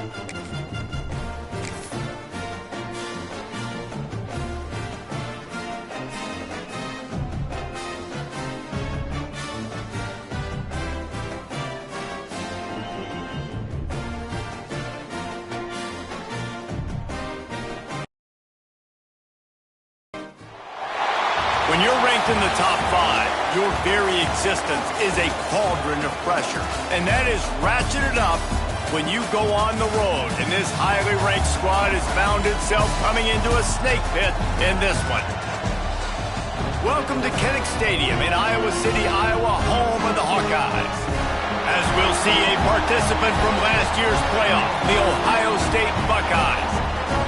When you're ranked in the top 5, your very existence is a cauldron of pressure. And that is ratcheted up when you go on the road. And this highly ranked squad has found itself coming into a snake pit in this one. Welcome to Kinnick Stadium in Iowa City, Iowa, home of the Hawkeyes. As we'll see a participant from last year's playoff, the Ohio State Buckeyes,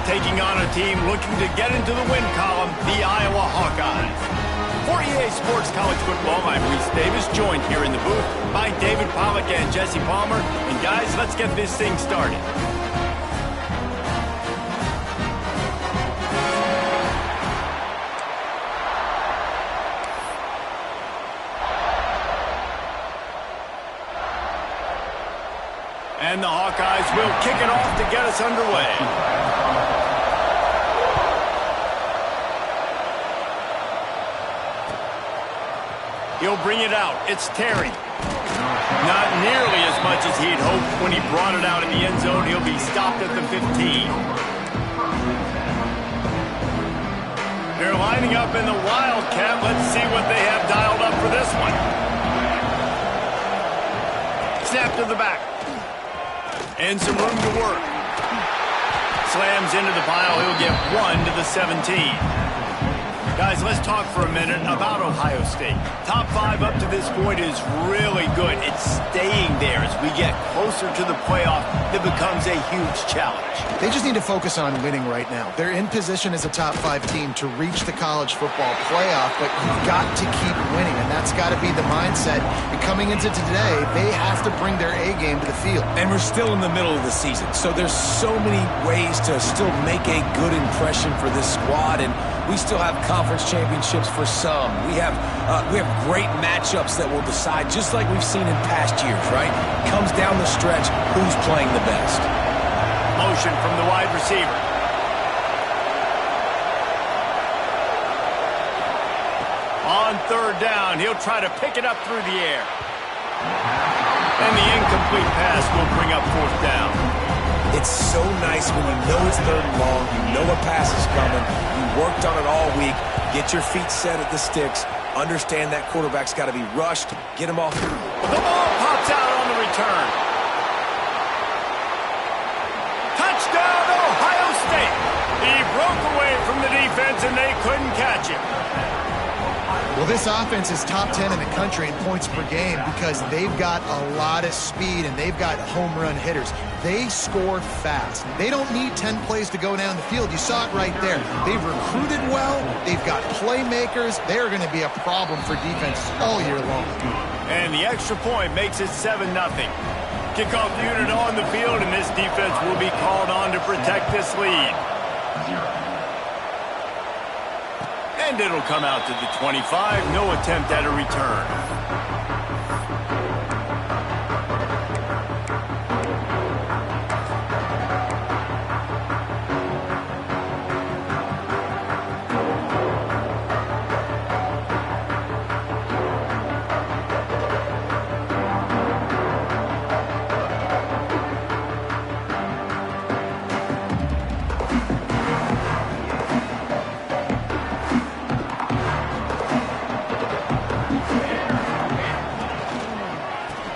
taking on a team looking to get into the win column, the Iowa Hawkeyes. For EA Sports College Football, I'm Reese Davis, joined here in the booth by David Pollack and Jesse Palmer. And guys, let's get this thing started. And the Hawkeyes will kick it off to get us underway. He'll bring it out. It's Terry. Not nearly as much as he'd hoped when he brought it out in the end zone. He'll be stopped at the 15. They're lining up in the Wildcat. Let's see what they have dialed up for this one. Snap to the back. And some room to work. Slams into the pile. He'll get 1 to the 17. Guys, let's talk for a minute about Ohio State. Top 5 up to this point is really good. It's staying there as we get closer to the playoff. That becomes a huge challenge. They just need to focus on winning right now. They're in position as a top 5 team to reach the college football playoff, but you've got to keep winning, and that's got to be the mindset. And coming into today, they have to bring their A game to the field. And we're still in the middle of the season, so there's so many ways to still make a good impression for this squad, and we still have conference championships for some. We have great matchups that will decide, just like we've seen in past years, right? Comes down the stretch, who's playing the best. Motion from the wide receiver. On 3rd down, he'll try to pick it up through the air. And the incomplete pass will bring up 4th down. It's so nice when you know it's 3rd and long, you know a pass is coming, you worked on it all week, get your feet set at the sticks, understand that quarterback's got to be rushed, get him off. The ball pops out on the return. Touchdown, Ohio State. He broke away from the defense and they couldn't catch him. Well, this offense is top 10 in the country in points per game because they've got a lot of speed and they've got home run hitters. They score fast. They don't need 10 plays to go down the field. You saw it right there. They've recruited well. They've got playmakers. They're going to be a problem for defense all year long. And the extra point makes it 7-0. Kickoff unit on the field, and this defense will be called on to protect this lead. And it'll come out to the 25. No attempt at a return.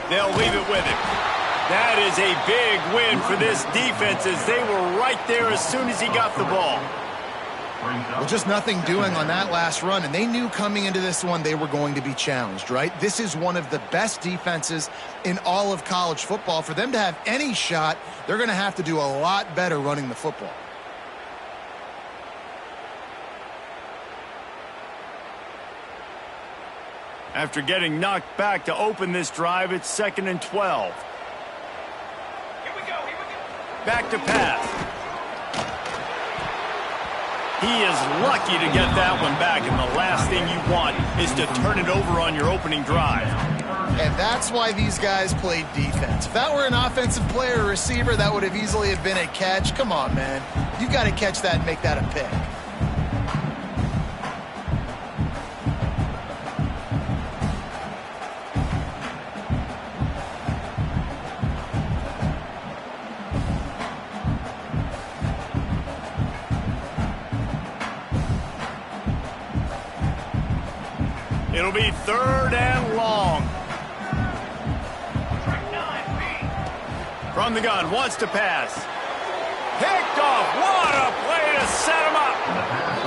They'll leave it with him. That is a big win for this defense as they were right there as soon as he got the ball. Well, just nothing doing on that last run, and they knew coming into this one they were going to be challenged, right? This is one of the best defenses in all of college football. For them to have any shot, they're going to have to do a lot better running the football. After getting knocked back to open this drive, it's 2nd and 12. Here we go. Back to pass. He is lucky to get that one back, and the last thing you want is to turn it over on your opening drive. And that's why these guys played defense. If that were an offensive player or receiver, that would have easily have been a catch. Come on, man. You've got to catch that and make that a pick. It'll be 3rd and long. From the gun, wants to pass. Picked off. What a play to set him up.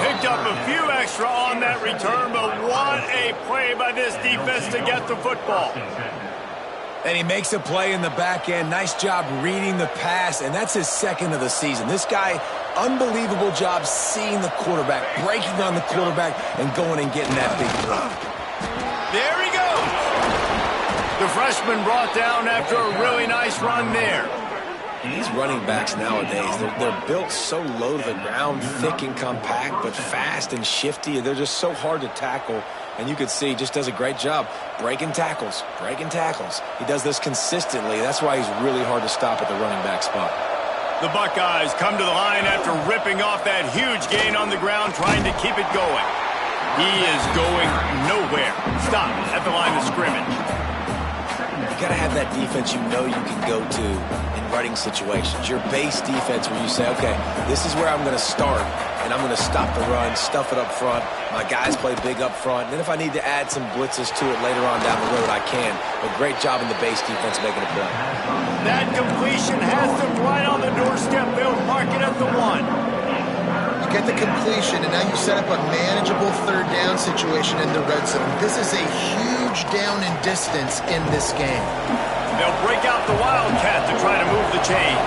Picked up a few extra on that return, but what a play by this defense to get the football. And he makes a play in the back end. Nice job reading the pass, and that's his 2nd of the season. This guy, unbelievable job seeing the quarterback, breaking on the quarterback, and going and getting that big play. There he goes. The freshman brought down after a really nice run there. These running backs nowadays, they're built so low to the ground, thick and compact, but fast and shifty. They're just so hard to tackle. And you can see he just does a great job breaking tackles, breaking tackles. He does this consistently. That's why he's really hard to stop at the running back spot. The Buckeyes come to the line after ripping off that huge gain on the ground, trying to keep it going. He is going nowhere. Stop at the line of scrimmage. You got to have that defense you know you can go to in running situations. Your base defense where you say, okay, this is where I'm going to start, and I'm going to stop the run, stuff it up front. My guys play big up front. And then if I need to add some blitzes to it later on down the road, I can. But great job in the base defense making a play. That completion has them right on the doorstep. They'll mark it at the 1. Get the completion, and now you set up a manageable 3rd down situation in the red zone. This is a huge down in distance in this game. They'll break out the Wildcat to try to move the chain.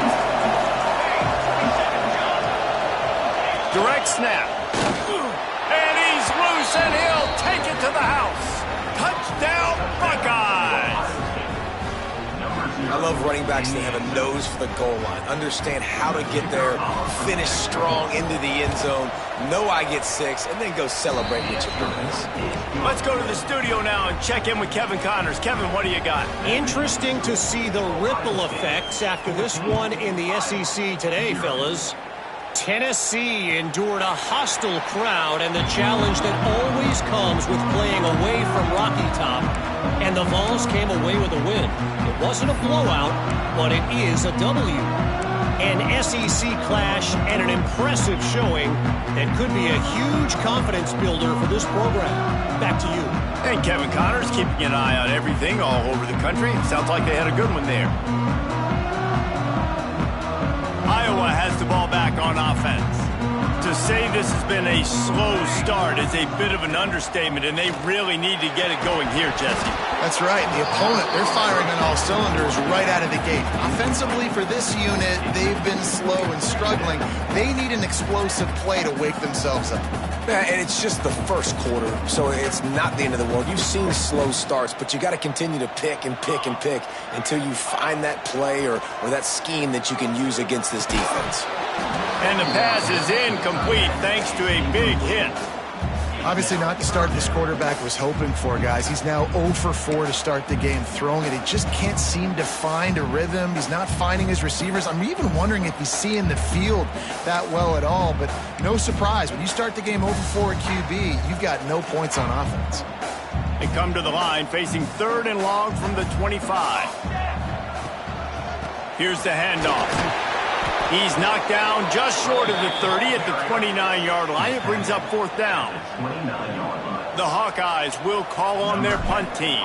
Direct snap. And he's loose, and he'll take it to the house. Touchdown, Buckeyes! I love running backs that have a nose for the goal line. Understand how to get there, finish strong into the end zone, know I get 6, and then go celebrate with your boys. Let's go to the studio now and check in with Kevin Connors. Kevin, what do you got? Interesting to see the ripple effects after this one in the SEC today, fellas. Tennessee endured a hostile crowd and the challenge that always comes with playing away from Rocky Top. And the Vols came away with a win. It wasn't a blowout, but it is a W. An SEC clash and an impressive showing that could be a huge confidence builder for this program. Back to you. And Kevin Connors keeping an eye on everything all over the country. Sounds like they had a good one there. Iowa has the ball back on offense. To say this has been a slow start is a bit of an understatement, and they really need to get it going here, Jesse. That's right. The opponent, they're firing on all cylinders right out of the gate. Offensively, for this unit, they've been slow and struggling. They need an explosive play to wake themselves up. Yeah, and it's just the first quarter, so it's not the end of the world. You've seen slow starts, but you got to continue to pick and pick and pick until you find that play or that scheme that you can use against this defense. And the pass is incomplete thanks to a big hit. Obviously not the start this quarterback was hoping for, guys. He's now 0 for 4 to start the game throwing it. He just can't seem to find a rhythm. He's not finding his receivers. I'm even wondering if he's seeing the field that well at all, but no surprise. When you start the game 0 for 4 at QB, you've got no points on offense. They come to the line facing 3rd and long from the 25. Here's the handoff. He's knocked down just short of the 30 at the 29-yard line. It brings up 4th down. The Hawkeyes will call on their punt team.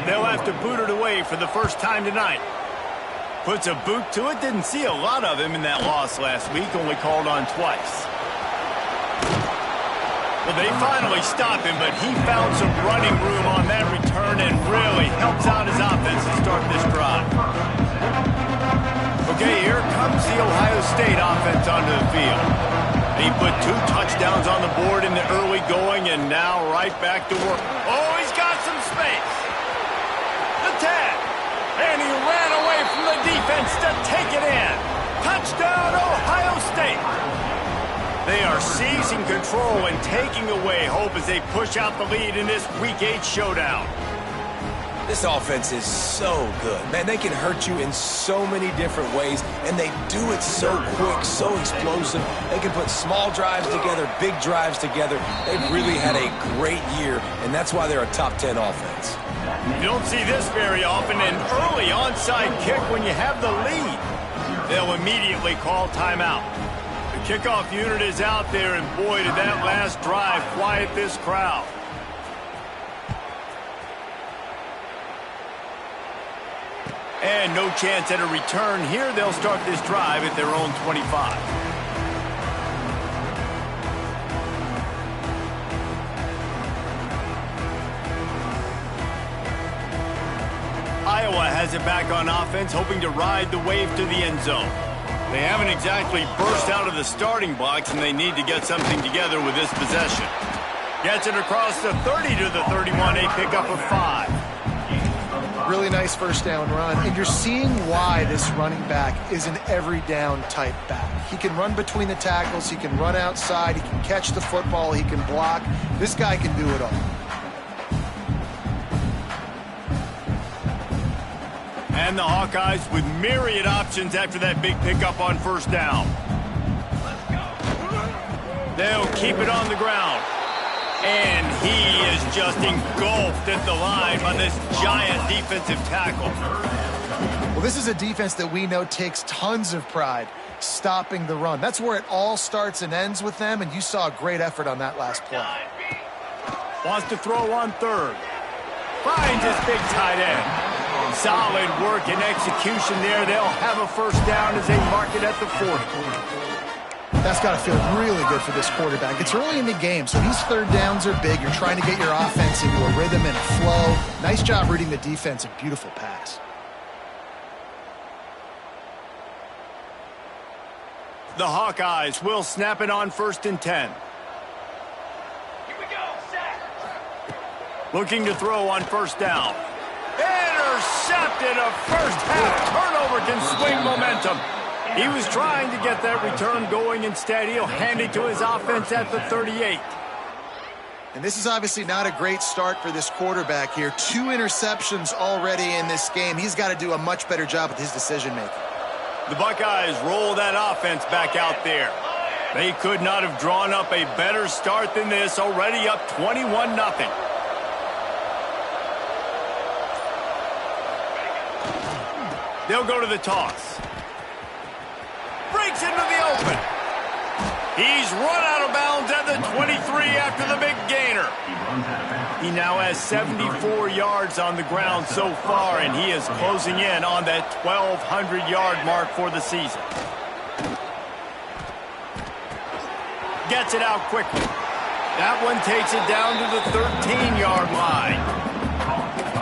They'll have to boot it away for the first time tonight. Puts a boot to it. Didn't see a lot of him in that loss last week. Only called on twice. Well, they finally stop him, but he found some running room on that return and really helps out his offense to start this drive. Okay, here comes the Ohio State offense onto the field. He put 2 touchdowns on the board in the early going, and now right back to work. Oh, he's got some space. The tag. And he ran away from the defense to take it in. Touchdown, Ohio State. They are seizing control and taking away hope as they push out the lead in this Week 8 showdown. This offense is so good. Man, they can hurt you in so many different ways, and they do it so quick, so explosive. They can put small drives together, big drives together. They've really had a great year, and that's why they're a top 10 offense. You don't see this very often, an early onside kick when you have the lead. They'll immediately call timeout. The kickoff unit is out there, and boy, did that last drive quiet this crowd. And no chance at a return here. They'll start this drive at their own 25. Iowa has it back on offense, hoping to ride the wave to the end zone. They haven't exactly burst out of the starting blocks, and they need to get something together with this possession. Gets it across the 30 to the 31, a pickup of 5. Really nice first down run, and you're seeing why this running back is an every down type back. He can run between the tackles, he can run outside, he can catch the football, he can block. This guy can do it all. And the Hawkeyes with myriad options after that big pickup on first down. They'll keep it on the ground. And he is just engulfed at the line by this giant defensive tackle. Well, this is a defense that we know takes tons of pride stopping the run. That's where it all starts and ends with them, and you saw a great effort on that last play. Wants to throw on third. Finds his big tight end. Solid work and execution there. They'll have a first down as they mark it at the 40. That's got to feel really good for this quarterback. It's early in the game, so these third downs are big. You're trying to get your offense into a rhythm and a flow. Nice job reading the defense. A beautiful pass. The Hawkeyes will snap it on 1st and 10. Here we go, set. Looking to throw on first down. Intercepted. A first half turnover can swing momentum. He was trying to get that return going. Instead, he'll hand it to his offense at the 38. And this is obviously not a great start for this quarterback here. 2 interceptions already in this game. He's got to do a much better job with his decision-making. The Buckeyes roll that offense back out there. They could not have drawn up a better start than this, already up 21-0. They'll go to the toss. Breaks into the open. He's run out of bounds at the 23 after the big gainer. He now has 74 yards on the ground so far, and he is closing in on that 1,200-yard mark for the season. Gets it out quickly. That one takes it down to the 13-yard line.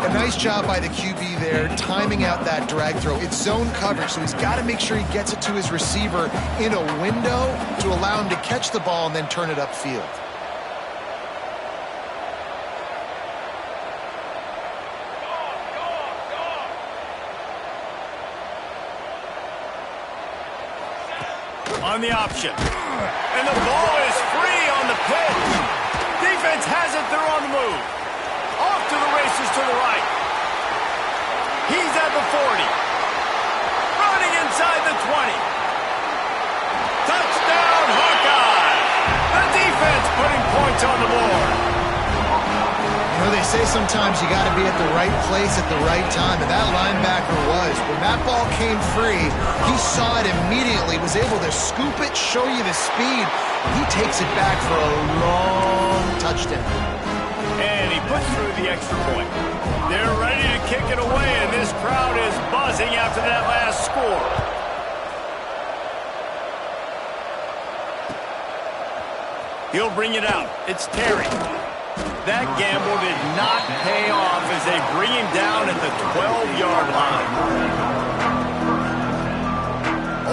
A nice job by the QB there, timing out that drag throw. It's zone coverage, so he's got to make sure he gets it to his receiver in a window to allow him to catch the ball and then turn it upfield. On the option. And the ball is free on the pitch. Defense has it. They're on the move. Off to the races to the right. He's at the 40. Running inside the 20. Touchdown, Hawkeye. The defense putting points on the board. You know, they say sometimes you got to be at the right place at the right time, and that linebacker was. When that ball came free, he saw it immediately, was able to scoop it, show you the speed. He takes it back for a long touchdown. And he puts through the extra point. They're ready to kick it away, and this crowd is buzzing after that last score. He'll bring it out. It's Terry. That gamble did not pay off as they bring him down at the 12-yard line.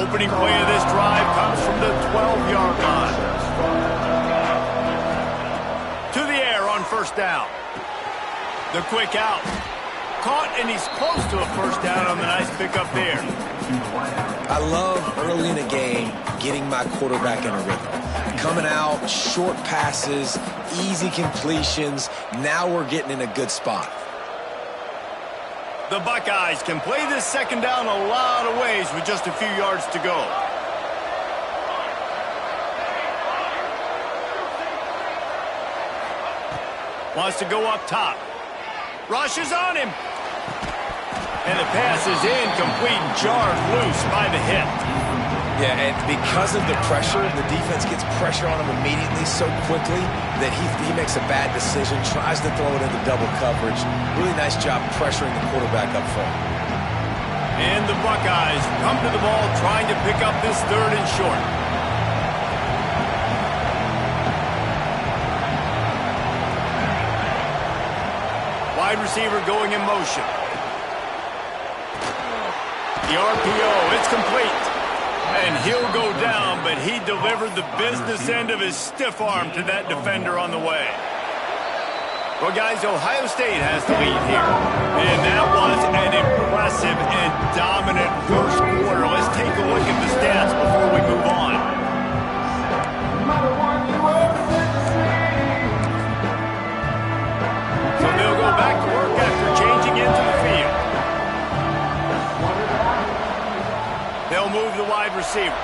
Opening play of this drive comes from the 12-yard line. To the air on first down. The quick out. Caught, and he's close to a first down on the nice pickup there. I love early in a game getting my quarterback in a rhythm. Coming out, short passes, easy completions. Now we're getting in a good spot. The Buckeyes can play this second down a lot of ways with just a few yards to go. Wants to go up top. Rushes on him. And the pass is incomplete, jarred loose by the hit. Yeah, and because of the pressure, the defense gets pressure on him immediately so quickly that he makes a bad decision, tries to throw it into double coverage. Really nice job pressuring the quarterback up front. And the Buckeyes come to the ball trying to pick up this 3rd and short. Wide receiver going in motion. The RPO, it's complete. And he'll go down, but he delivered the business end of his stiff arm to that defender on the way. Well, guys, Ohio State has the lead here. And that was an impressive and dominant first quarter. Let's take a look at the stats before we move on. So they'll go back to work after changing into the field. They'll move the wide receiver.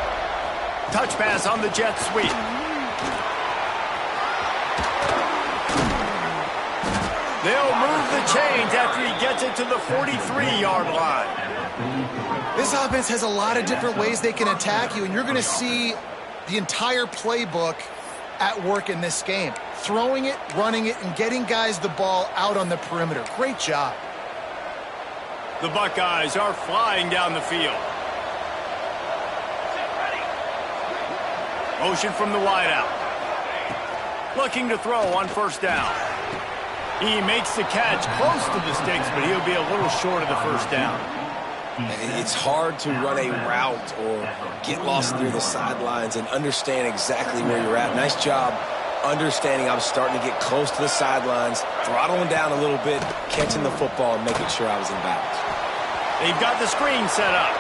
Touch pass on the jet sweep. They'll move the chains after he gets it to the 43-yard line. This offense has a lot of different ways they can attack you, and you're going to see the entire playbook at work in this game. Throwing it, running it, and getting guys the ball out on the perimeter. Great job. The Buckeyes are flying down the field. Motion from the wideout. Looking to throw on first down. He makes the catch close to the sticks, but he'll be a little short of the first down. It's hard to run a route or get lost near the sidelines and understand exactly where you're at. Nice job understanding I was starting to get close to the sidelines, throttling down a little bit, catching the football and making sure I was in bounds. They've got the screen set up.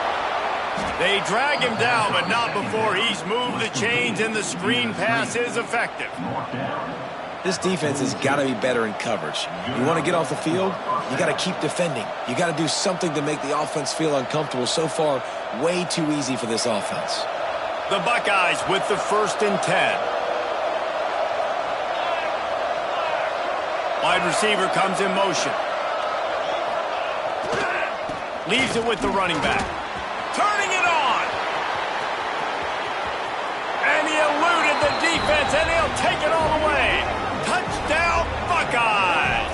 They drag him down, but not before he's moved the chains, and the screen pass is effective. This defense has got to be better in coverage. You want to get off the field, you got to keep defending. You got to do something to make the offense feel uncomfortable. So far, way too easy for this offense. The Buckeyes with the 1st and 10. Wide receiver comes in motion. Leaves it with the running back. Turning it on. And he eluded the defense, and he'll take it all the way. Touchdown, Buckeyes!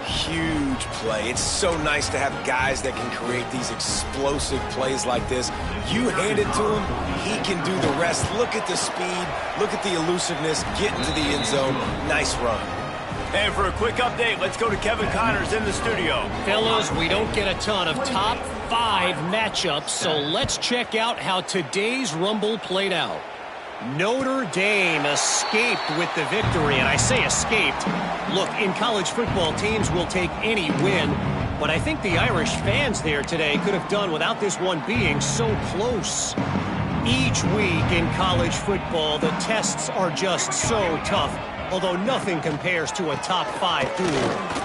Huge play. It's so nice to have guys that can create these explosive plays like this. You hand it to him, he can do the rest. Look at the speed, look at the elusiveness, get into the end zone. Nice run. And for a quick update, let's go to Kevin Connors in the studio. Fellas, we don't get a ton of top 5 matchups, so let's check out how today's Rumble played out. Notre Dame escaped with the victory, and I say escaped. Look, in college football, teams will take any win, but I think the Irish fans there today could have done without this one being so close. Each week in college football, the tests are just so tough, although nothing compares to a top 5 duel.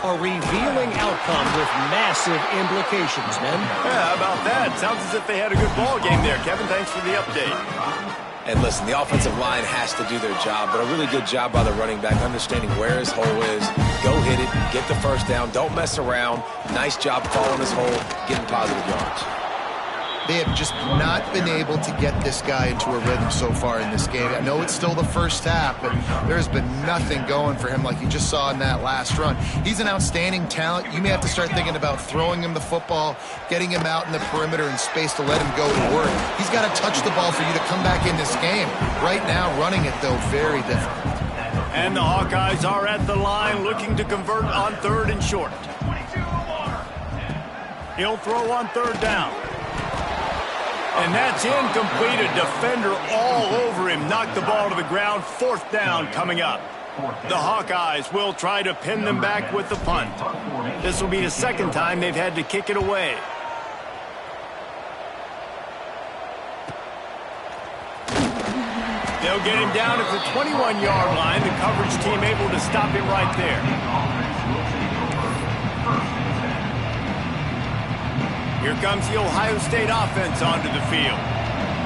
A revealing outcome with massive implications, men. Yeah, how about that? Sounds as if they had a good ball game there. Kevin, thanks for the update. And listen, the offensive line has to do their job, but a really good job by the running back, understanding where his hole is. Go hit it, get the first down, don't mess around. Nice job following his hole, getting positive yards. They have just not been able to get this guy into a rhythm so far in this game. I know it's still the first half, but there's been nothing going for him like you just saw in that last run. He's an outstanding talent. You may have to start thinking about throwing him the football, getting him out in the perimeter in space to let him go to work. He's got to touch the ball for you to come back in this game. Right now, running it, though, very difficult. And the Hawkeyes are at the line looking to convert on 3rd and short. He'll throw on 3rd down. And that's incomplete. A defender all over him. Knocked the ball to the ground. 4th down coming up. The Hawkeyes will try to pin them back with the punt. This will be the 2nd time they've had to kick it away. They'll get him down at the 21-yard line. The coverage team able to stop him right there. Here comes the Ohio State offense onto the field.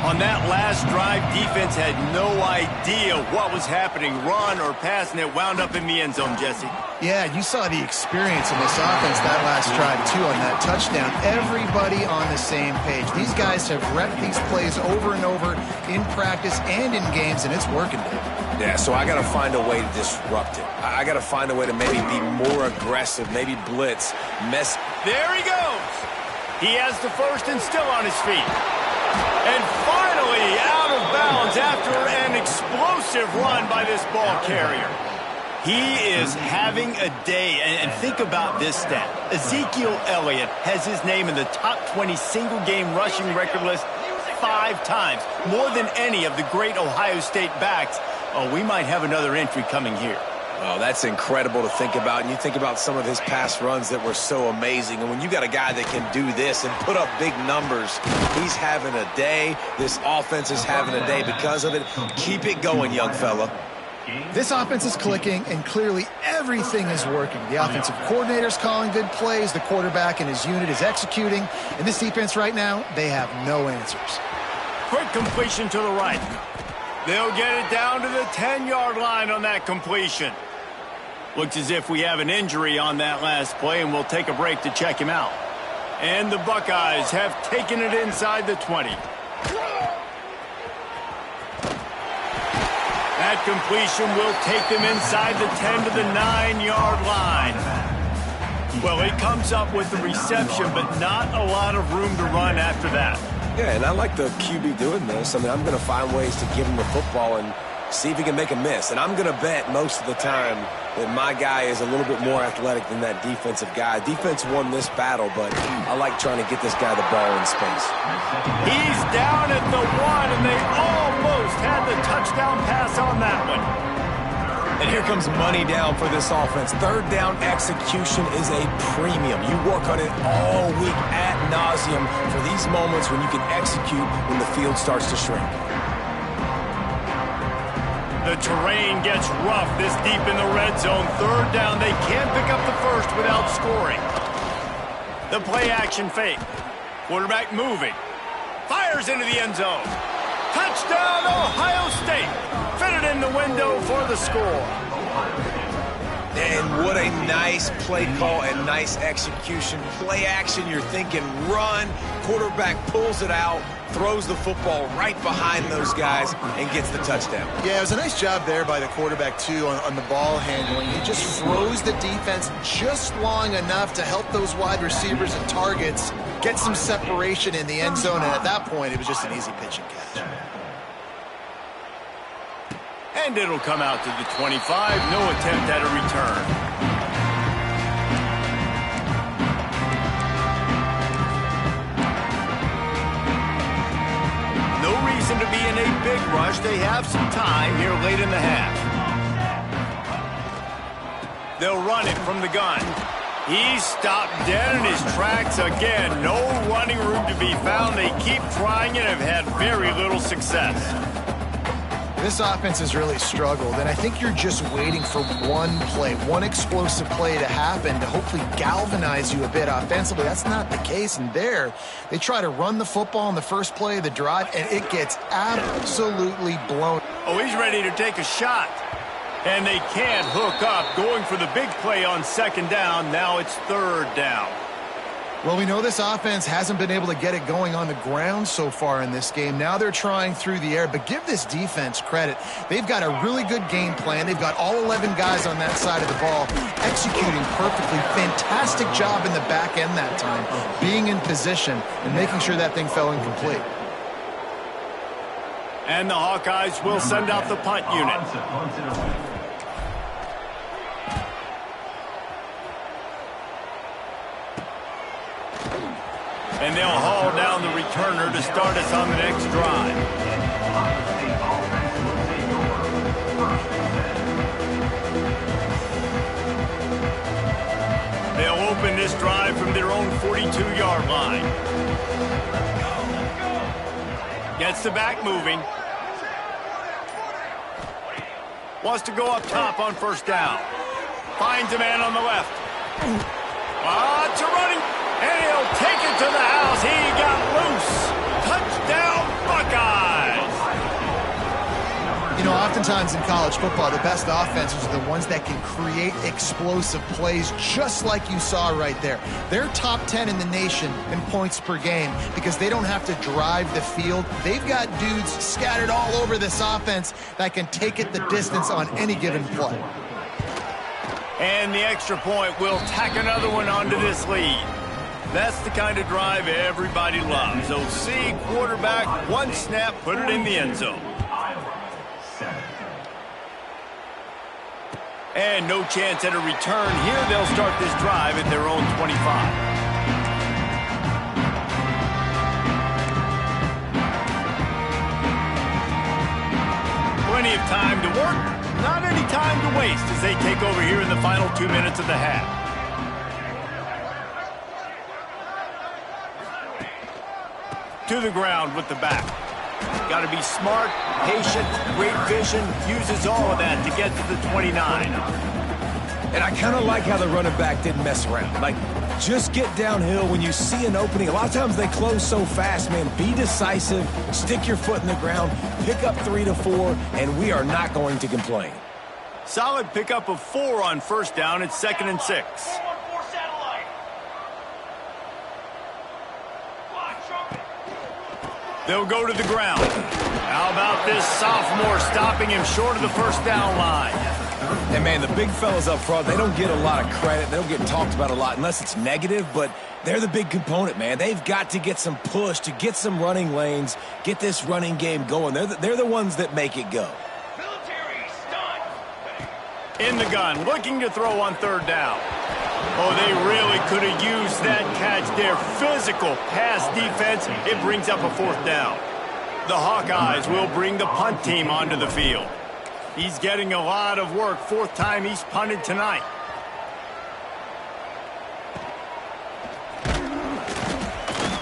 On that last drive, defense had no idea what was happening, run or pass, and it wound up in the end zone, Jesse. Yeah, you saw the experience in this offense that last drive, too, on that touchdown. Everybody on the same page. These guys have repped these plays over and over in practice and in games, and it's working, Dave. Yeah, so I got to find a way to disrupt it. I got to find a way to maybe be more aggressive, maybe blitz, mess. There he goes. He has the first and still on his feet. And finally out of bounds after an explosive run by this ball carrier. He is having a day. And think about this stat. Ezekiel Elliott has his name in the top 20 single-game rushing record list 5 times, more than any of the great Ohio State backs. Oh, we might have another entry coming here. Oh, that's incredible to think about. And you think about some of his past runs that were so amazing. And when you got a guy that can do this and put up big numbers, he's having a day. This offense is having a day because of it. Keep it going, young fella. This offense is clicking, and clearly everything is working. The offensive coordinator's calling good plays. The quarterback and his unit is executing. And this defense right now, they have no answers. Quick completion to the right. They'll get it down to the 10-yard line on that completion. Looks as if we have an injury on that last play, and we'll take a break to check him out. And the Buckeyes have taken it inside the 20. That completion will take them inside the 10 to the 9-yard line. Well, he comes up with the reception, but not a lot of room to run after that. Yeah, and I like the QB doing this. I mean, I'm going to find ways to give him the football and see if he can make a miss. And I'm going to bet most of the time that my guy is a little bit more athletic than that defensive guy. Defense won this battle, but I like trying to get this guy the ball in space. He's down at the 1, and they almost had the touchdown pass on that one. And here comes money down for this offense. Third down execution is a premium. You work on it all week ad nauseum for these moments when you can execute when the field starts to shrink. The terrain gets rough this deep in the red zone. Third down, they can't pick up the first without scoring. The play action fake. Quarterback moving. Fires into the end zone. Touchdown, Ohio State. Fitted in the window for the score. And what a nice play call and nice execution. Play action, you're thinking run. Quarterback pulls it out, throws the football right behind those guys, and gets the touchdown. Yeah, it was a nice job there by the quarterback, too, on the ball handling. He just froze the defense just long enough to help those wide receivers and targets get some separation in the end zone, and at that point, it was just an easy pitch and catch. And it'll come out to the 25. No attempt at a return. No reason to be in a big rush. They have some time here late in the half. They'll run it from the gun. He's stopped dead in his tracks again. No running room to be found. They keep trying it and have had very little success. This offense has really struggled, and I think you're just waiting for one play, one explosive play to happen to hopefully galvanize you a bit offensively. That's not the case, and there, they try to run the football in the first play of the drive, and it gets absolutely blown. Oh, he's ready to take a shot. And they can't hook up, going for the big play on second down. Now it's third down. Well, we know this offense hasn't been able to get it going on the ground so far in this game. Now they're trying through the air, but give this defense credit. They've got a really good game plan. They've got all 11 guys on that side of the ball executing perfectly. Fantastic job in the back end that time, being in position and making sure that thing fell incomplete. And the Hawkeyes will send out the punt unit. And they'll haul down the returner to start us on the next drive. They'll open this drive from their own 42-yard line. Gets the back moving. Wants to go up top on 1st down. Finds a man on the left. It's a running. And he'll take it to the house. He got loose. Touchdown, Buckeyes. You know, oftentimes in college football, the best offenses are the ones that can create explosive plays just like you saw right there. They're top 10 in the nation in points per game because they don't have to drive the field. They've got dudes scattered all over this offense that can take it the distance on any given play. And the extra point will tack another one onto this lead. That's the kind of drive everybody loves. OC, quarterback, one snap, put it in the end zone. And no chance at a return here. They'll start this drive at their own 25. Plenty of time to work. Not any time to waste as they take over here in the final 2 minutes of the half. To the ground with the back. Got to be smart, patient, great vision, uses all of that to get to the 29. And I kind of like how the running back didn't mess around. Like, just get downhill when you see an opening. A lot of times they close so fast, man. Be decisive, stick your foot in the ground, pick up 3 to 4, and we are not going to complain. Solid pickup of 4 on first down. It's 2nd and 6. They'll go to the ground. How about this sophomore stopping him short of the first down line? And, man, the big fellas up front, they don't get a lot of credit. They don't get talked about a lot unless it's negative, but they're the big component, man. They've got to get some push, to get some running lanes, get this running game going. They're the ones that make it go. In the gun, looking to throw on 3rd down. Oh, they really could have used that catch there. Physical pass defense. It brings up a 4th down. The Hawkeyes will bring the punt team onto the field. He's getting a lot of work. 4th time he's punted tonight.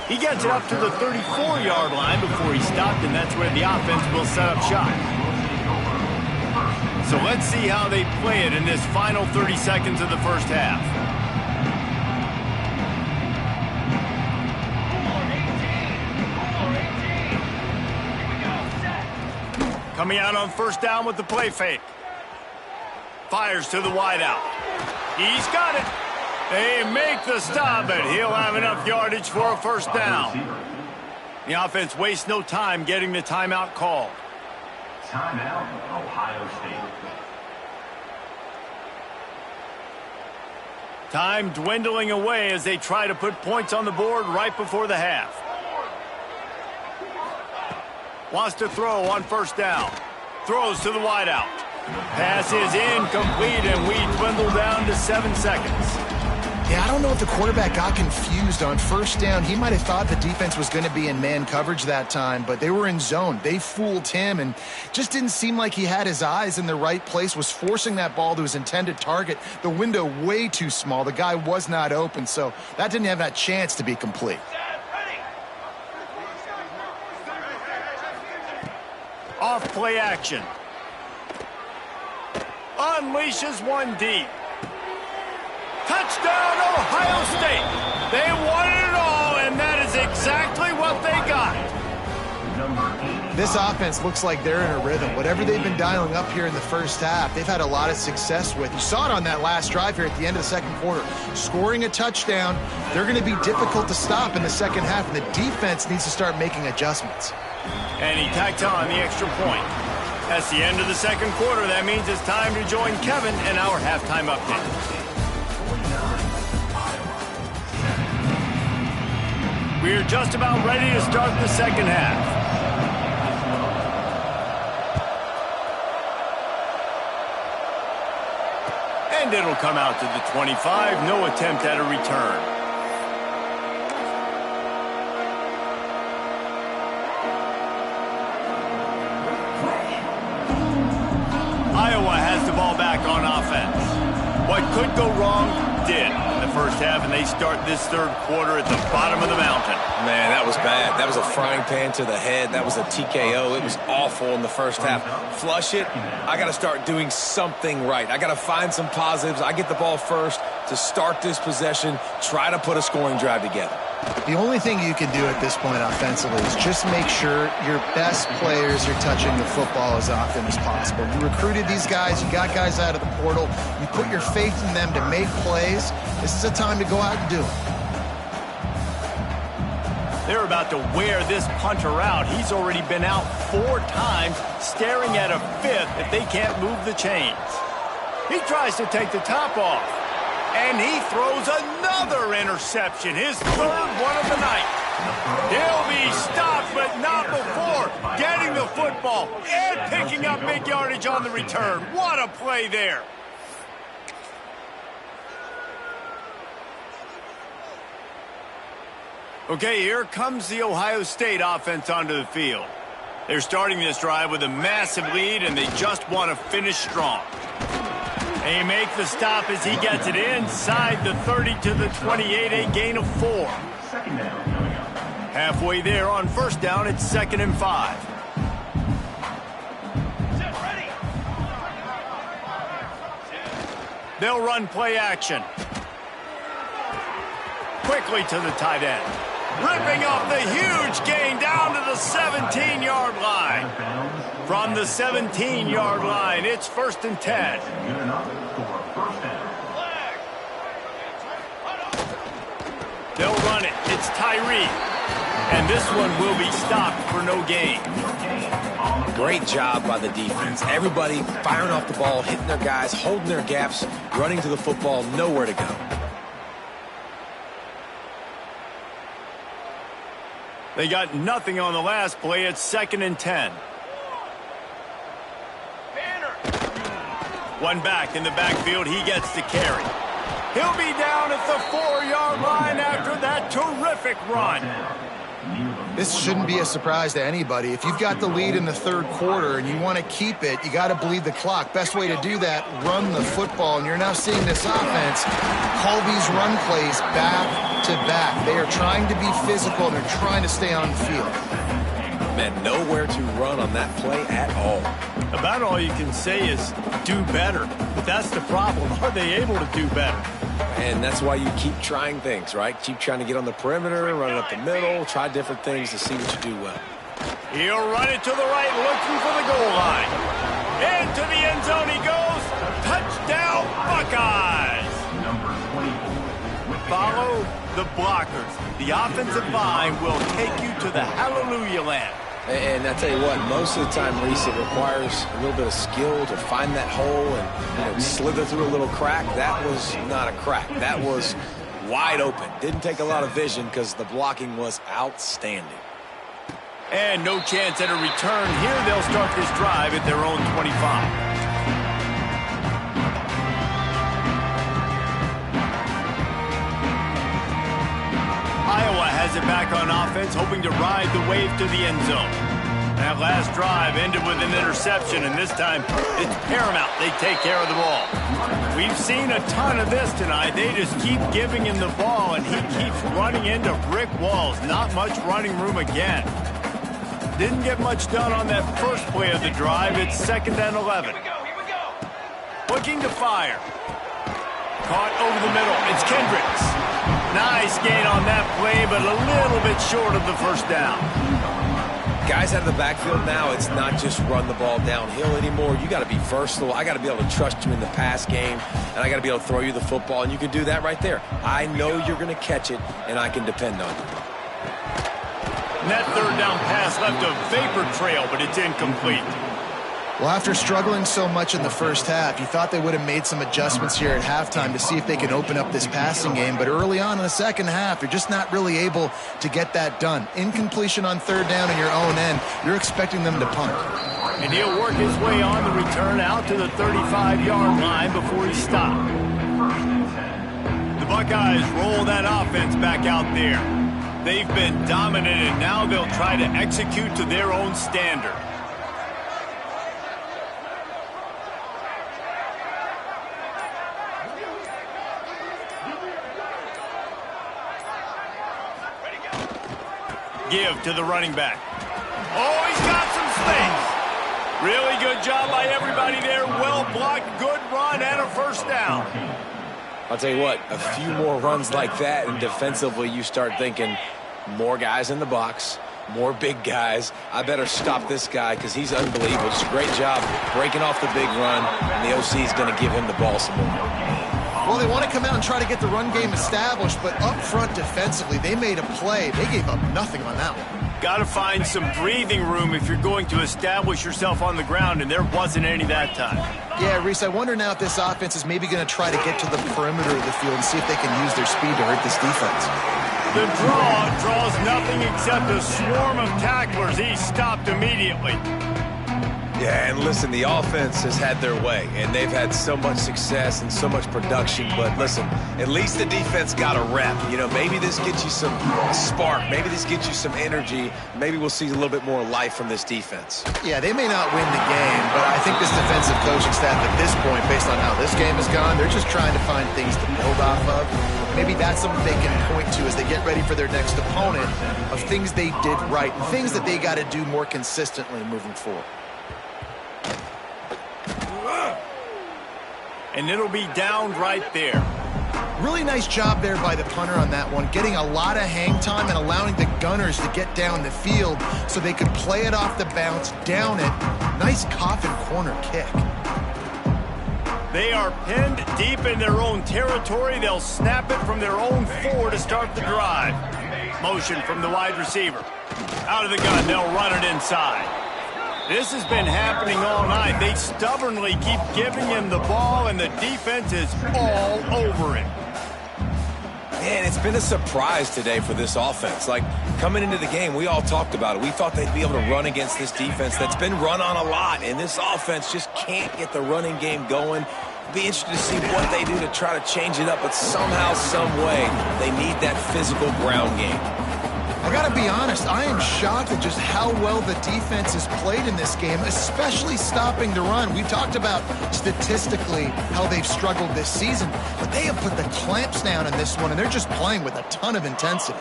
He gets it up to the 34-yard line before he stopped, and that's where the offense will set up shop. So let's see how they play it in this final 30 seconds of the first half. Coming out on first down with the play fake. Fires to the wideout. He's got it. They make the stop, but he'll have enough yardage for a first down. The offense wastes no time getting the timeout called. Timeout, Ohio State. Time dwindling away as they try to put points on the board right before the half. Wants to throw on first down. Throws to the wideout. Pass is incomplete, and we dwindle down to 7 seconds. Yeah, I don't know if the quarterback got confused on first down. He might have thought the defense was going to be in man coverage that time, but they were in zone. They fooled him and just didn't seem like he had his eyes in the right place, was forcing that ball to his intended target. The window way too small. The guy was not open, so that didn't have that chance to be complete. Off play action. Unleashes one deep. Touchdown, Ohio State. They wanted it all, and that is exactly what they got. This offense looks like they're in a rhythm. Whatever they've been dialing up here in the first half, they've had a lot of success with. You saw it on that last drive here at the end of the second quarter. Scoring a touchdown, they're going to be difficult to stop in the second half, and the defense needs to start making adjustments. And he tacked on the extra point. That's the end of the second quarter. That means it's time to join Kevin in our halftime update. We're just about ready to start the second half. And it'll come out to the 25. No attempt at a return. Iowa has the ball back on offense. What could go wrong did in the first half, and they start this third quarter at the bottom of the mountain. Man, that was bad. That was a frying pan to the head. That was a TKO. It was awful in the first half. Flush it. I got to start doing something right. I got to find some positives. I get the ball first. to start this possession, try to put a scoring drive together. The only thing you can do at this point offensively is just make sure your best players are touching the football as often as possible. You recruited these guys. You got guys out of the portal. You put your faith in them to make plays. This is a time to go out and do it. They're about to wear this punter out. He's already been out 4 times, staring at a 5th if they can't move the chains. He tries to take the top off, and he throws another interception, his 3rd one of the night. He'll be stopped, but not before getting the football and picking up big yardage on the return. What a play there. Okay, here comes the Ohio State offense onto the field. They're starting this drive with a massive lead, and they just want to finish strong. They make the stop as he gets it inside the 30 to the 28, a gain of 4. Second down coming up. Halfway there on first down, it's 2nd and 5. They'll run play action. Quickly to the tight end. Ripping up the huge gain down to the 17-yard line. From the 17-yard line, it's 1st and 10. Good enough for first down. They'll run it. It's Tyree. And this one will be stopped for no gain. Great job by the defense. Everybody firing off the ball, hitting their guys, holding their gaps, running to the football, nowhere to go. They got nothing on the last play. It's 2nd and 10. One back in the backfield. He gets the carry. He'll be down at the 4-yard line after that terrific run. This shouldn't be a surprise to anybody. If you've got the lead in the 3rd quarter and you want to keep it, you got to bleed the clock. Best way to do that, run the football. And you're now seeing this offense call these run plays back to back. They are trying to be physical and they're trying to stay on the field. Man, nowhere to run on that play at all. About all you can say is do better. But that's the problem. Are they able to do better? And that's why you keep trying things, right? Keep trying to get on the perimeter, run it up the middle, try different things to see what you do well. He'll run it to the right, looking for the goal line. Into the end zone he goes. Touchdown, Buckeyes. Number 24. Follow the blockers. The offensive line will take you to the hallelujah land. And I tell you what, most of the time, Reese, it requires a little bit of skill to find that hole and slither through a little crack. That was not a crack. That was wide open. Didn't take a lot of vision because the blocking was outstanding. And no chance at a return here. They'll start this drive at their own 25. Iowa has it back on offense, hoping to ride the wave to the end zone. That last drive ended with an interception, and this time it's paramount they take care of the ball. We've seen a ton of this tonight. They just keep giving him the ball, and he keeps running into brick walls. Not much running room again. Didn't get much done on that first play of the drive. It's 2nd and 11. Looking to fire. Caught over the middle. It's Kendricks. Nice gain on that play, but a little bit short of the first down. Guys out of the backfield now, it's not just run the ball downhill anymore. You got to be versatile. I got to be able to trust you in the pass game, and I got to be able to throw you the football, and you can do that right there. I know you're going to catch it, and I can depend on you. And that 3rd down pass left a vapor trail, but it's incomplete. Well, after struggling so much in the first half, you thought they would have made some adjustments here at halftime to see if they can open up this passing game. But early on in the second half, you're just not really able to get that done. Incompletion on 3rd down in your own end, you're expecting them to punt. And he'll work his way on the return out to the 35-yard line before he's stopped. The Buckeyes roll that offense back out there. They've been dominant, and now they'll try to execute to their own standard. Give to the running back. Oh, he's got some space. Really good job by everybody there. Well blocked, good run, and a first down. I'll tell you what, a few more runs like that, and defensively you start thinking more guys in the box, more big guys. I better stop this guy because he's unbelievable. Just a great job breaking off the big run, and the OC is going to give him the ball some more. Well, they want to come out and try to get the run game established, but up front defensively, they made a play. They gave up nothing on that one. Got to find some breathing room if you're going to establish yourself on the ground, and there wasn't any that time. Yeah, Reese, I wonder now if this offense is maybe going to try to get to the perimeter of the field and see if they can use their speed to hurt this defense. The draw draws nothing except a swarm of tacklers. He's stopped immediately. Yeah, and listen, the offense has had their way, and they've had so much success and so much production. But listen, at least the defense got a rep. You know, maybe this gets you some spark. Maybe this gets you some energy. Maybe we'll see a little bit more life from this defense. Yeah, they may not win the game, but I think this defensive coaching staff at this point, based on how this game has gone, they're just trying to find things to build off of. Maybe that's something they can point to as they get ready for their next opponent of things they did right and things that they got to do more consistently moving forward. And it'll be down right there. Really nice job there by the punter on that one, getting a lot of hang time and allowing the gunners to get down the field so they could play it off the bounce, down it. Nice coffin corner kick. They are pinned deep in their own territory. They'll snap it from their own 4 to start the drive. Motion from the wide receiver. Out of the gun, they'll run it inside. This has been happening all night. They stubbornly keep giving him the ball, and the defense is all over it. Man, it's been a surprise today for this offense. Like, coming into the game, we all talked about it. We thought they'd be able to run against this defense that's been run on a lot, and this offense just can't get the running game going. Be interested to see what they do to try to change it up, but somehow, some way, they need that physical ground game. I got to be honest, I am shocked at just how well the defense has played in this game, especially stopping the run. We talked about statistically how they've struggled this season, but they have put the clamps down in this one, and they're just playing with a ton of intensity.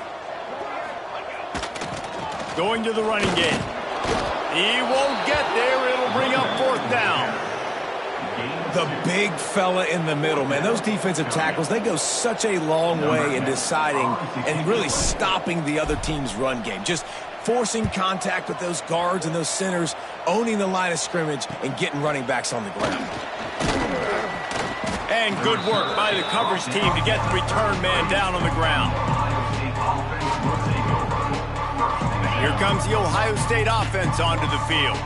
Going to the running game. He won't get there. It'll bring up 4th down. The big fella in the middle, man. Those defensive tackles, they go such a long way in deciding and really stopping the other team's run game. Just forcing contact with those guards and those centers, owning the line of scrimmage, and getting running backs on the ground. And good work by the coverage team to get the return man down on the ground. Here comes the Ohio State offense onto the field.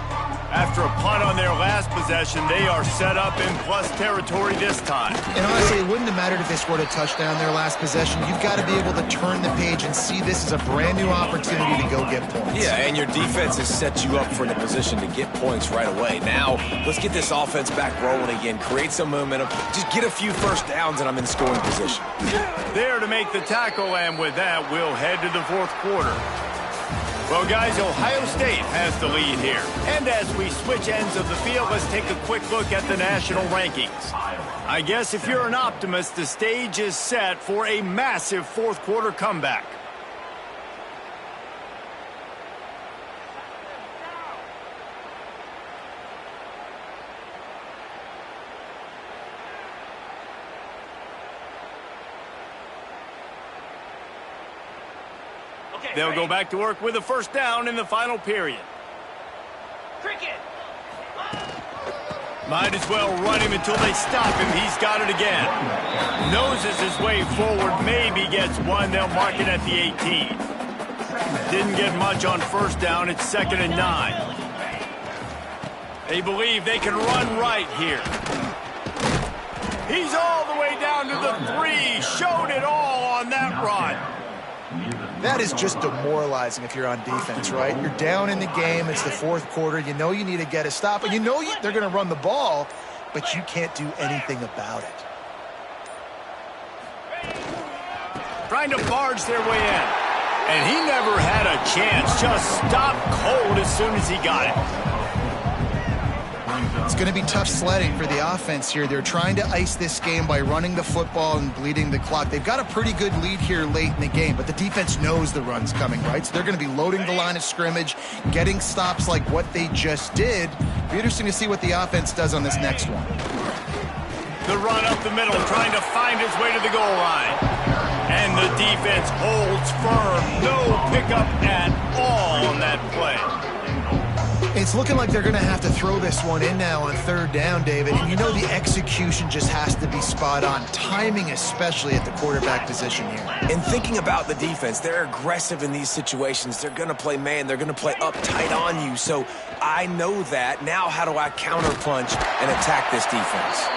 After a punt on their last possession, they are set up in plus territory this time. And honestly, it wouldn't have mattered if they scored a touchdown their last possession. You've got to be able to turn the page and see this as a brand new opportunity to go get points. Yeah, and your defense has set you up for the position to get points right away. Now, let's get this offense back rolling again, create some momentum, just get a few first downs, and I'm in scoring position. There to make the tackle, and with that, we'll head to the 4th quarter. Well, guys, Ohio State has the lead here. And as we switch ends of the field, let's take a quick look at the national rankings. I guess if you're an optimist, the stage is set for a massive 4th quarter comeback. They'll go back to work with a 1st down in the final period. Cricket. Might as well run him until they stop him. He's got it again. Noses his way forward, maybe gets one. They'll mark it at the 18. Didn't get much on 1st down. It's 2nd and 9. They believe they can run right here. He's all the way down to the 3. Showed it all on that run. That is just demoralizing if you're on defense, right? You're down in the game. It's the 4th quarter. You know you need to get a stop, and you know they're going to run the ball, but you can't do anything about it. Trying to barge their way in. And he never had a chance. Just stopped cold as soon as he got it. It's going to be tough sledding for the offense here. They're trying to ice this game by running the football and bleeding the clock. They've got a pretty good lead here late in the game, but the defense knows the run's coming, right? So they're going to be loading the line of scrimmage, getting stops like what they just did. It'll be interesting to see what the offense does on this next one. The run up the middle, trying to find his way to the goal line. And the defense holds firm. No pickup at all on that play. It's looking like they're going to have to throw this one in now on third down, David. And you know the execution just has to be spot on. Timing, especially at the quarterback position here. And thinking about the defense, they're aggressive in these situations. They're going to play man. They're going to play up tight on you. So I know that. Now how do I counterpunch and attack this defense?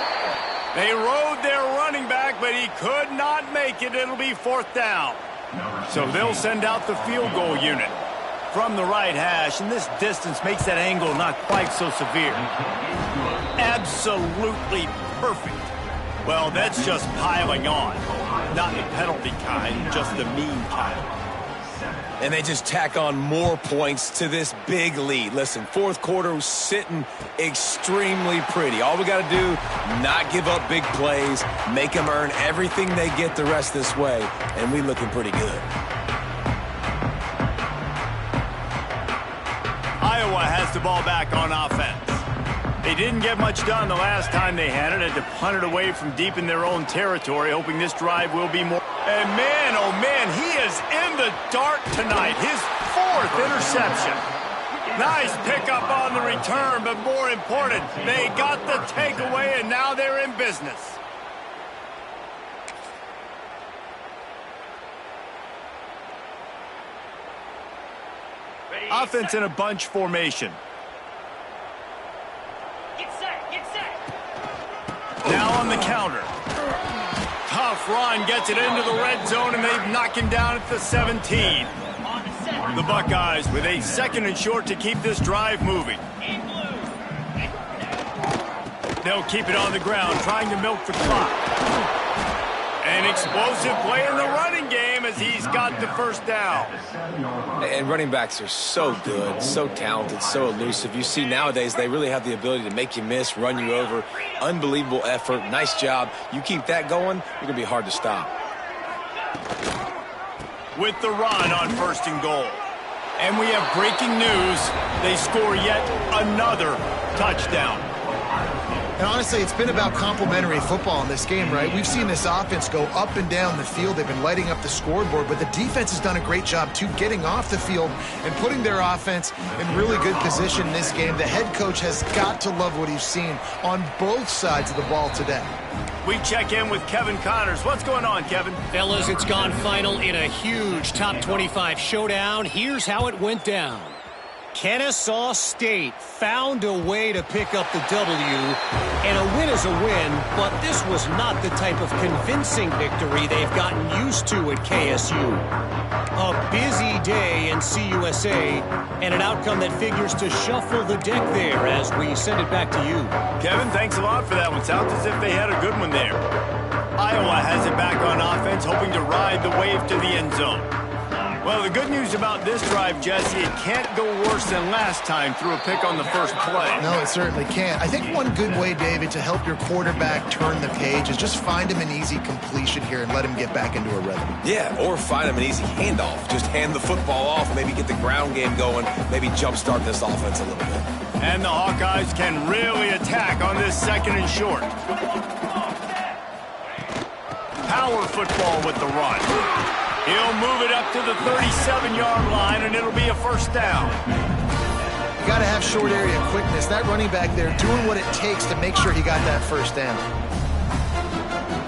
They rode their running back, but he could not make it. It'll be fourth down. So they'll send out the field goal unit from the right hash, and this distance makes that angle not quite so severe. Absolutely perfect. Well, that's just piling on. Not the penalty kind, just the mean kind. And they just tack on more points to this big lead. Listen, fourth quarter was sitting extremely pretty. All we got to do, not give up big plays, make them earn everything they get the rest this way, and we looking pretty good. Iowa has the ball back on offense. They didn't get much done the last time they had it. Had to punt it away from deep in their own territory, hoping this drive will be more. And man, oh man, he is in the dark tonight. His fourth interception. Nice pickup on the return, but more important, they got the takeaway, and now they're in business. Offense in a bunch formation. Get set, get set. Now on the counter. Tough run, gets it into the red zone, and they've knocked him down at the 17. On the set. The Buckeyes with a second and short to keep this drive moving. In blue. They'll keep it on the ground, trying to milk the clock. An explosive play in the running game as he's got the first down. And running backs are so good, so talented, so elusive. You see nowadays they really have the ability to make you miss, run you over. Unbelievable effort. Nice job. You keep that going, you're going to be hard to stop. With the run on first and goal. And we have breaking news. They score yet another touchdown. And honestly, it's been about complementary football in this game, right? We've seen this offense go up and down the field. They've been lighting up the scoreboard, but the defense has done a great job, too, getting off the field and putting their offense in really good position in this game. The head coach has got to love what he's seen on both sides of the ball today. We check in with Kevin Connors. What's going on, Kevin? Fellas, it's gone final in a huge top 25 showdown. Here's how it went down. Kennesaw State found a way to pick up the W, and a win is a win, but this was not the type of convincing victory they've gotten used to at KSU. A busy day in CUSA, and an outcome that figures to shuffle the deck there as we send it back to you. Kevin, thanks a lot for that one. Sounds as if they had a good one there. Iowa has it back on offense, hoping to ride the wave to the end zone. Well, the good news about this drive, Jesse, it can't go worse than last time through a pick on the first play. No, it certainly can't. I think one good way, David, to help your quarterback turn the page is just find him an easy completion here and let him get back into a rhythm. Yeah, or find him an easy handoff. Just hand the football off, maybe get the ground game going, maybe jumpstart this offense a little bit. And the Hawkeyes can really attack on this second and short. Power football with the run. He'll move it up to the 37-yard line, and it'll be a first down. You got to have short area quickness. That running back there doing what it takes to make sure he got that first down.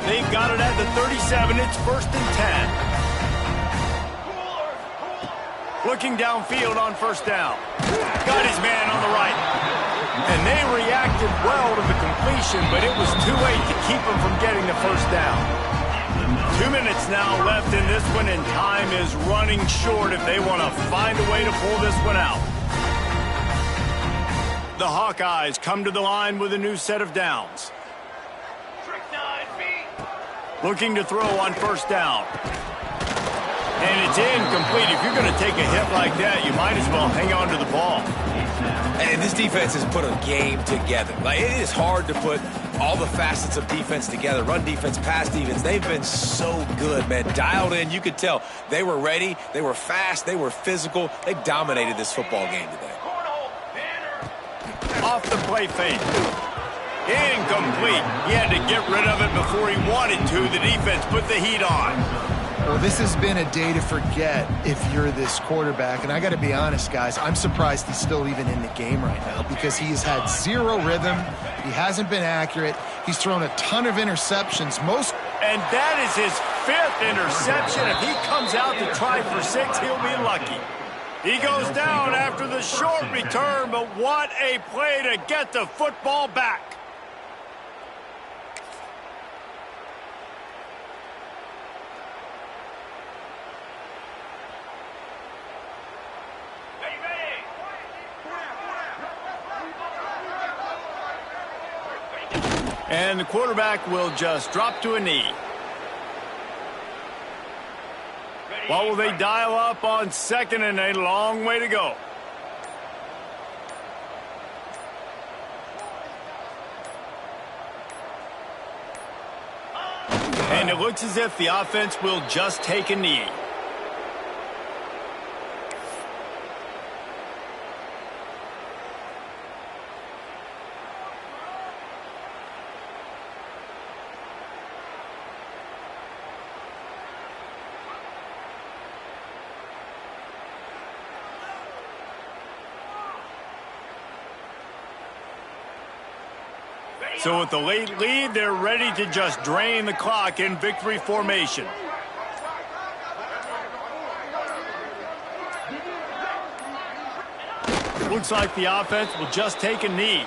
They've got it at the 37. It's first and 10. Looking downfield on first down. Got his man on the right. And they reacted well to the completion, but it was too late to keep him from getting the first down. 2 minutes now left in this one, and time is running short if they want to find a way to pull this one out. The Hawkeyes come to the line with a new set of downs. Looking to throw on first down. And it's incomplete. If you're going to take a hit like that, you might as well hang on to the ball. And this defense has put a game together. Like, it is hard to put all the facets of defense together. Run defense, pass defense. They've been so good, man. Dialed in. You could tell they were ready. They were fast. They were physical. They dominated this football game today. Off the play fake. Incomplete. He had to get rid of it before he wanted to. The defense put the heat on. Well, this has been a day to forget if you're this quarterback. And I got to be honest, guys, I'm surprised he's still even in the game right now because he has had zero rhythm. He hasn't been accurate. He's thrown a ton of interceptions. And that is his 5th interception. If he comes out to try for 6, he'll be lucky. He goes down after the short return, but what a play to get the football back. And the quarterback will just drop to a knee. What will they dial up on 2nd and a long way to go? And it looks as if the offense will just take a knee. So with the late lead, they're ready to just drain the clock in victory formation. Looks like the offense will just take a knee.